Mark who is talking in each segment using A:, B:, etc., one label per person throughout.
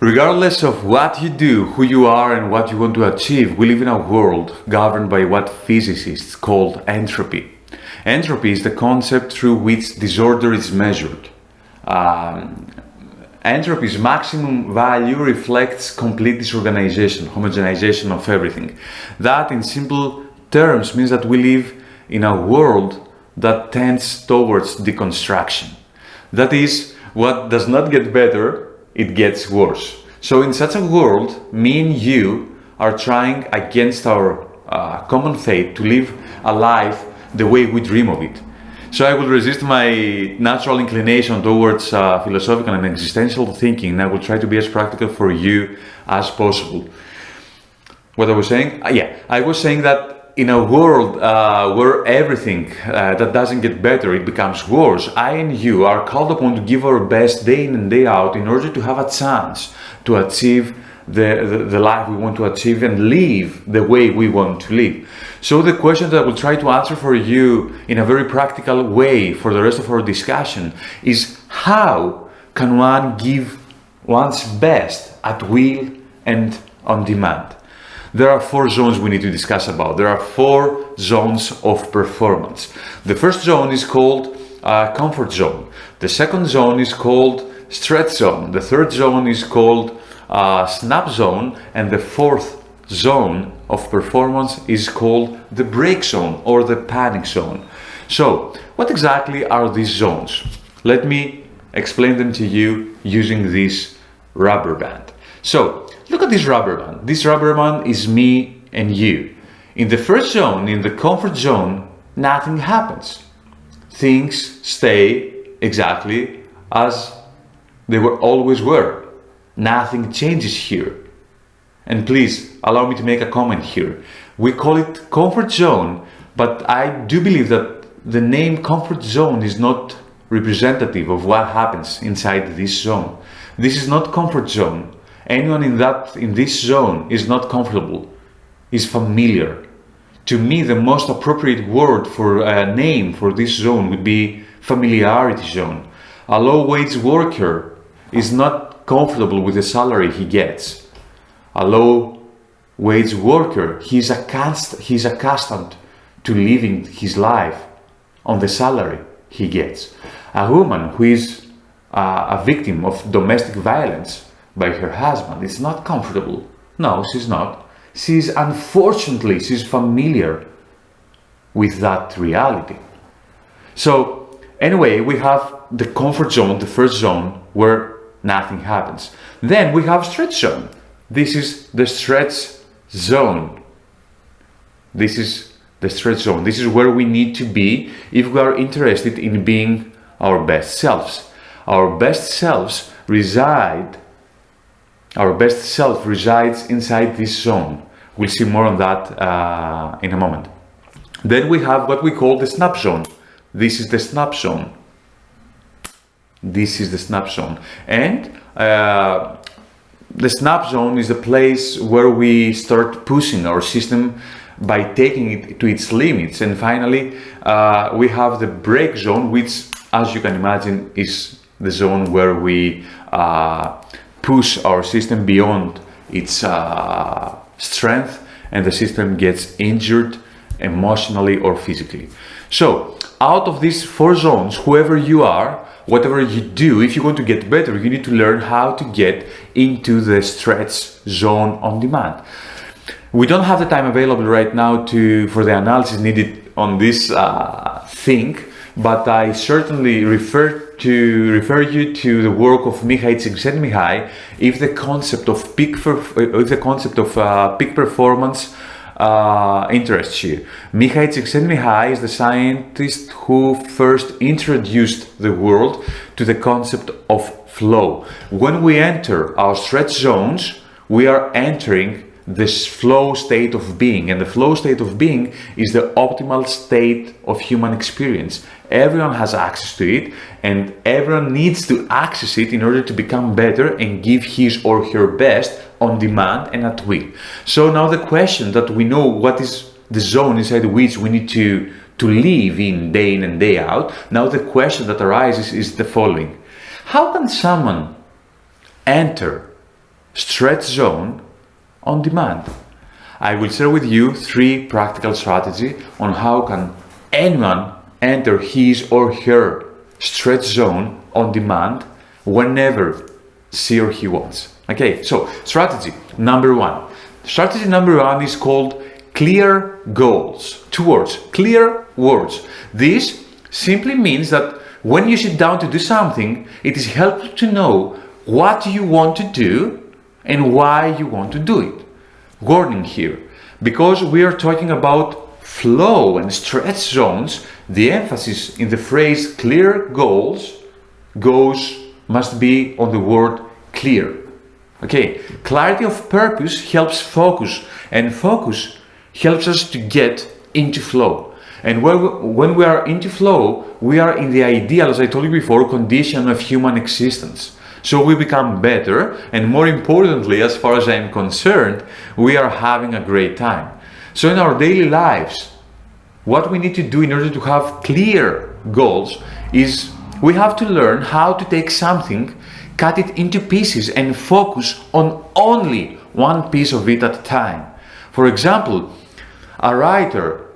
A: Regardless of what you do, who you are, and what you want to achieve, we live in a world governed by what physicists call entropy. Entropy is the concept through which disorder is measured. Entropy's maximum value reflects complete disorganization, homogenization of everything. That, in simple terms, means that we live in a world that tends towards deconstruction. That is, what does not get better, it gets worse. So in such a world, me and you are trying against our common fate to live a life the way we dream of it. So I will resist my natural inclination towards philosophical and existential thinking, and I will try to be as practical for you as possible. What I was saying? I was saying that in a world where everything that doesn't get better, it becomes worse, I and you are called upon to give our best day in and day out in order to have a chance to achieve the life we want to achieve and live the way we want to live. So the question that I will try to answer for you in a very practical way for the rest of our discussion is, how can one give one's best at will and on demand? There are 4 zones we need to discuss about. There are 4 zones of performance. The first zone is called comfort zone. The second zone is called stretch zone. The third zone is called snap zone. And the fourth zone of performance is called the break zone or the panic zone. So, what exactly are these zones? Let me explain them to you using this rubber band. So, look at this rubber band. This rubber band is me and you. In the first zone, in the comfort zone, nothing happens. Things stay exactly as they always were. Nothing changes here. And please allow me to make a comment here. We call it comfort zone, but I do believe that the name comfort zone is not representative of what happens inside this zone. This is not comfort zone. Anyone in this zone is not comfortable, is familiar. To me, the most appropriate word for a name for this zone would be familiarity zone. A low-wage worker is not comfortable with the salary he gets. A low-wage worker, he's accustomed to living his life on the salary he gets. A woman who is a victim of domestic violence by her husband is not comfortable. No, she's not. She's familiar with that reality. So anyway, we have the comfort zone, the first zone, where nothing happens. Then we have stretch zone. This is the stretch zone. This is the stretch zone. This is where we need to be if we are interested in being our best selves. Our best self resides inside this zone. We'll see more on that in a moment. Then we have what we call the snap zone. This is the snap zone. This is the snap zone. And the snap zone is a place where we start pushing our system by taking it to its limits. And finally, we have the break zone, which, as you can imagine, is the zone where we push our system beyond its strength, and the system gets injured emotionally or physically. So, out of these 4 zones, whoever you are, whatever you do, if you want to get better, you need to learn how to get into the stretch zone on demand. We don't have the time available right now for the analysis needed on this thing, but I certainly refer you to the work of Mihai Csikszentmihalyi if the concept of peak performance interests you. Mihai Csikszentmihalyi is the scientist who first introduced the world to the concept of flow. When we enter our stretch zones, we are entering this flow state of being, and the flow state of being is the optimal state of human experience. Everyone has access to it, and everyone needs to access it in order to become better and give his or her best on demand and at will. So now the question that we know what is the zone inside which we need to live in day in and day out. Now the question that arises is the following: how can someone enter stretch zone on demand. I will share with you 3 practical strategies on how can anyone enter his or her stretch zone on demand whenever she or he wants. Okay, so strategy number 1. Strategy number 1 is called clear goals. 2 words, clear words. This simply means that when you sit down to do something, it is helpful to know what you want to do and why you want to do it. Warning here, because we are talking about flow and stretch zones, the emphasis in the phrase clear goals must be on the word clear. Okay, clarity of purpose helps focus, and focus helps us to get into flow. And when we are into flow, we are in the ideal, as I told you before, condition of human existence. So we become better, and more importantly, as far as I am concerned, we are having a great time. So in our daily lives, what we need to do in order to have clear goals is we have to learn how to take something, cut it into pieces, and focus on only one piece of it at a time. For example, a writer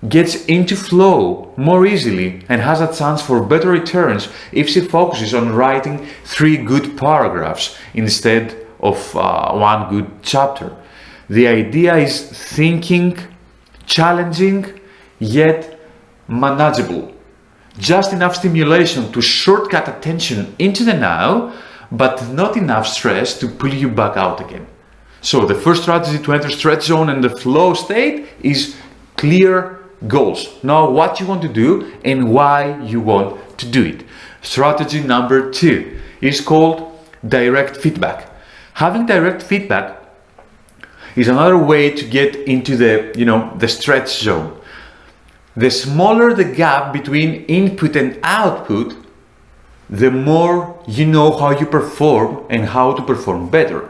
A: gets into flow more easily and has a chance for better returns if she focuses on writing 3 good paragraphs instead of 1 good chapter. The idea is thinking, challenging, yet manageable. Just enough stimulation to shortcut attention into the now, but not enough stress to pull you back out again. So the first strategy to enter stretch zone and the flow state is clear goals. Know what you want to do and why you want to do it. Strategy number 2 is called direct feedback. Having direct feedback is another way to get into the stretch zone. The smaller the gap between input and output, the more you know how you perform and how to perform better.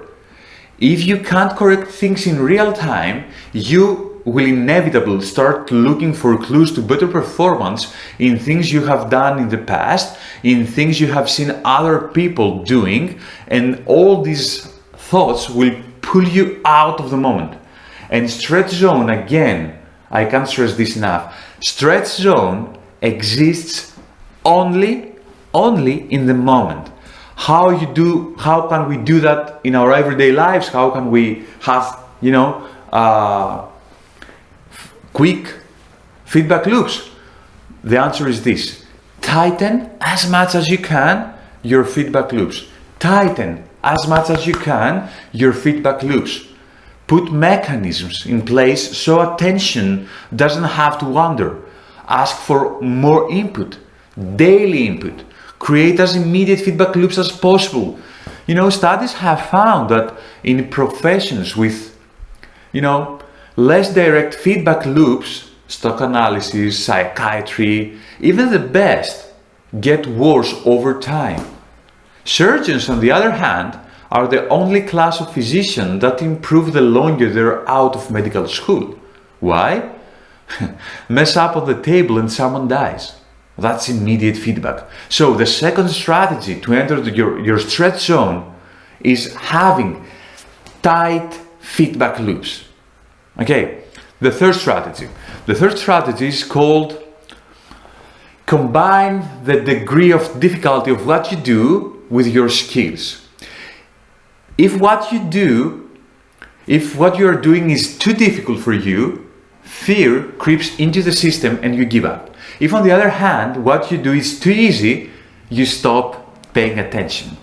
A: If you can't correct things in real time, you will inevitably start looking for clues to better performance in things you have done in the past, in things you have seen other people doing, and all these thoughts will pull you out of the moment. And stretch zone, again, I can't stress this enough, stretch zone exists only in the moment. How can we do that in our everyday lives? How can we have, quick feedback loops? The answer is this: tighten as much as you can your feedback loops. Tighten as much as you can your feedback loops. Put mechanisms in place so attention doesn't have to wander. Ask for more input, daily input. Create as immediate feedback loops as possible. Studies have found that in professions with, less direct feedback loops, stock analysis, psychiatry, even the best get worse over time. Surgeons, on the other hand, are the only class of physicians that improve the longer they're out of medical school. Why? Mess up on the table and someone dies. That's immediate feedback. So the second strategy to enter your stretch zone is having tight feedback loops. Okay, the third strategy. The third strategy is called combine the degree of difficulty of what you do with your skills. If what you're doing is too difficult for you, fear creeps into the system and you give up. If on the other hand, what you do is too easy, you stop paying attention.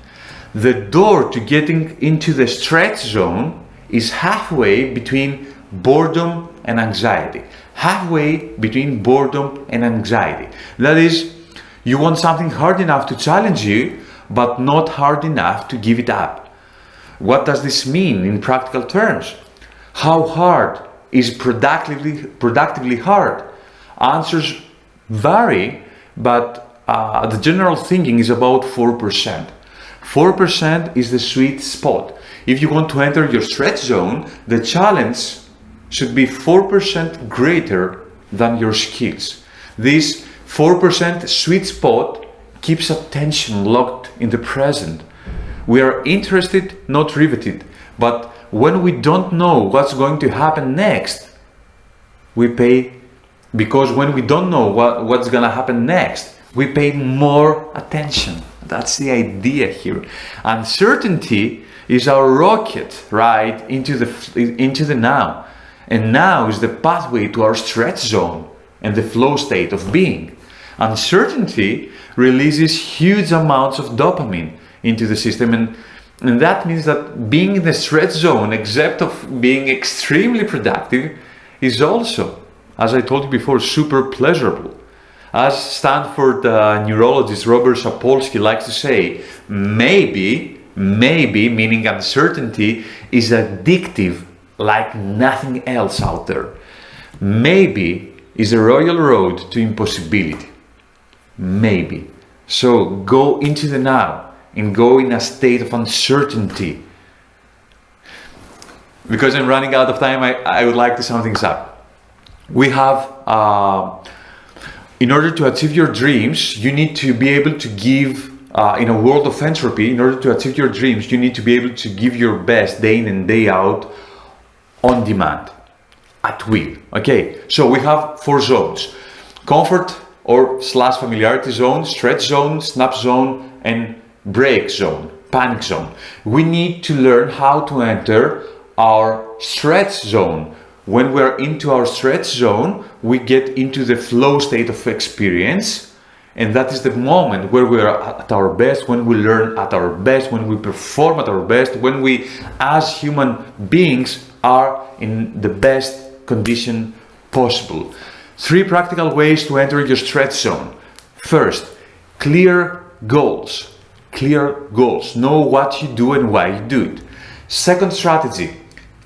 A: The door to getting into the stretch zone is halfway between boredom and anxiety. Halfway between boredom and anxiety. That is, you want something hard enough to challenge you, but not hard enough to give it up. What does this mean in practical terms? How hard is productively hard? Answers vary, but the general thinking is about 4%. 4% is the sweet spot. If you want to enter your stretch zone, the challenge should be 4% greater than your skills. This 4% sweet spot keeps attention locked in the present. We are interested, not riveted. But when we don't know what's going to happen next, we pay, because when we don't know what's gonna happen next, we pay more attention. That's the idea here. Uncertainty is our rocket, right, into the now. And now is the pathway to our stretch zone and the flow state of being. Uncertainty releases huge amounts of dopamine into the system, and that means that being in the stretch zone, except of being extremely productive, is also, as I told you before, super pleasurable. As Stanford neurologist Robert Sapolsky likes to say, maybe, meaning uncertainty, is addictive like nothing else out there. Maybe is a royal road to impossibility. Maybe. So go into the now and go in a state of uncertainty. Because I'm running out of time, I would like to sum things up. We have, in order to achieve your dreams, you need to be able to give, in a world of entropy, in order to achieve your dreams, you need to be able to give your best day in and day out on demand, at will. Okay, so we have 4 zones: comfort or / familiarity zone, stretch zone, snap zone, and break zone, panic zone. We need to learn how to enter our stretch zone. When we're into our stretch zone, we get into the flow state of experience, and that is the moment where we are at our best, when we learn at our best, when we perform at our best, when we as human beings are in the best condition possible. 3 practical ways to enter your stretch zone. First, clear goals. Clear goals. Know what you do and why you do it. Second strategy,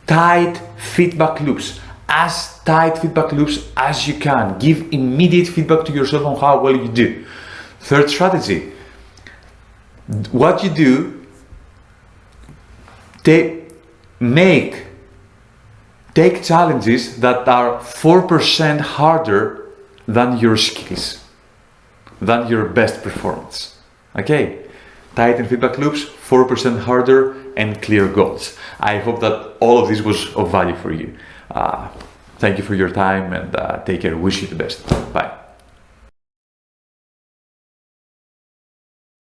A: tight feedback loops. As tight feedback loops as you can. Give immediate feedback to yourself on how well you do. Third strategy, what you do, take challenges that are 4% harder than your skills, than your best performance. Okay? Tighten feedback loops, 4% harder, and clear goals. I hope that all of this was of value for you. Thank you for your time, and take care. Wish you the best. Bye.